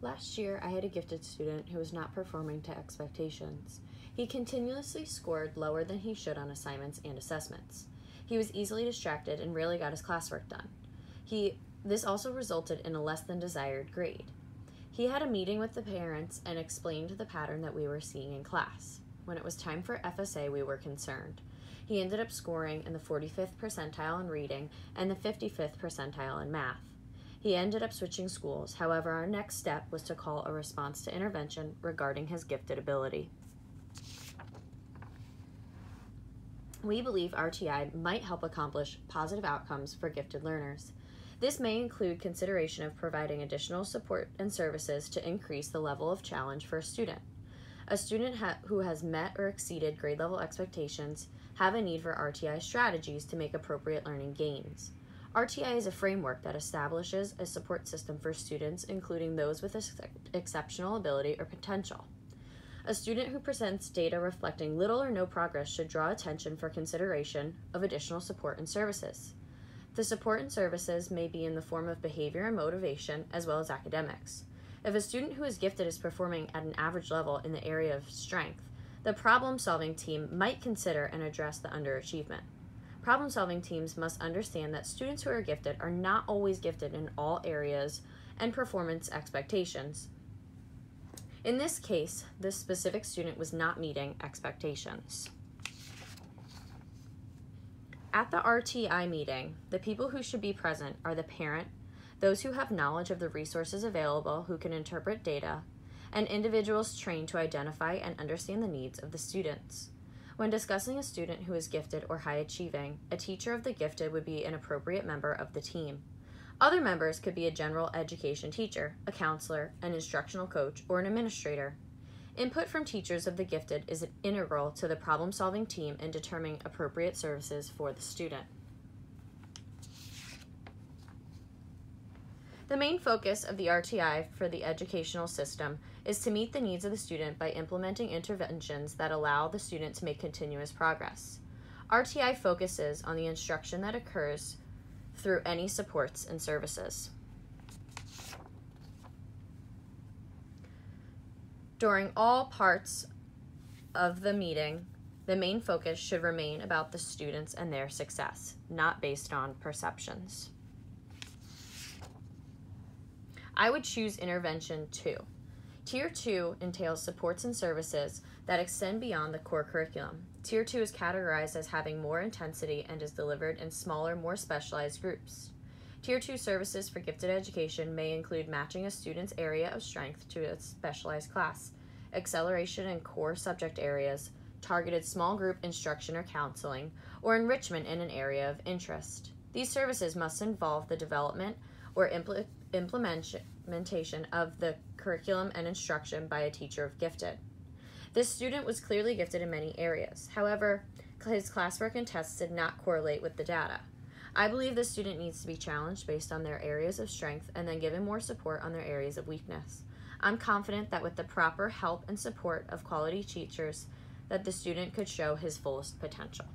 Last year, I had a gifted student who was not performing to expectations. He continuously scored lower than he should on assignments and assessments. He was easily distracted and rarely got his classwork done. This also resulted in a less than desired grade. He had a meeting with the parents and explained the pattern that we were seeing in class. When it was time for FSA, we were concerned. He ended up scoring in the 45th percentile in reading and the 55th percentile in math. He ended up switching schools. However, our next step was to call a response to intervention regarding his gifted ability. We believe RTI might help accomplish positive outcomes for gifted learners. This may include consideration of providing additional support and services to increase the level of challenge for a student. A student who has met or exceeded grade level expectations have a need for RTI strategies to make appropriate learning gains. RTI is a framework that establishes a support system for students, including those with exceptional ability or potential. A student who presents data reflecting little or no progress should draw attention for consideration of additional support and services. The support and services may be in the form of behavior and motivation, as well as academics. If a student who is gifted is performing at an average level in the area of strength, the problem-solving team might consider and address the underachievement. Problem-solving teams must understand that students who are gifted are not always gifted in all areas and performance expectations. In this case, this specific student was not meeting expectations. At the RTI meeting, the people who should be present are the parent, those who have knowledge of the resources available who can interpret data, and individuals trained to identify and understand the needs of the students. When discussing a student who is gifted or high achieving, a teacher of the gifted would be an appropriate member of the team. Other members could be a general education teacher, a counselor, an instructional coach, or an administrator. Input from teachers of the gifted is integral to the problem-solving team in determining appropriate services for the student. The main focus of the RTI for the educational system is to meet the needs of the student by implementing interventions that allow the student to make continuous progress. RTI focuses on the instruction that occurs through any supports and services. During all parts of the meeting, the main focus should remain about the students and their success, not based on perceptions. I would choose Intervention 2. Tier 2 entails supports and services that extend beyond the core curriculum. Tier 2 is categorized as having more intensity and is delivered in smaller, more specialized groups. Tier 2 services for gifted education may include matching a student's area of strength to a specialized class, acceleration in core subject areas, targeted small group instruction or counseling, or enrichment in an area of interest. These services must involve the development or implementation of the curriculum and instruction by a teacher of gifted. This student was clearly gifted in many areas. However, his classwork and tests did not correlate with the data. I believe this student needs to be challenged based on their areas of strength and then given more support on their areas of weakness. I'm confident that with the proper help and support of quality teachers, that the student could show his fullest potential.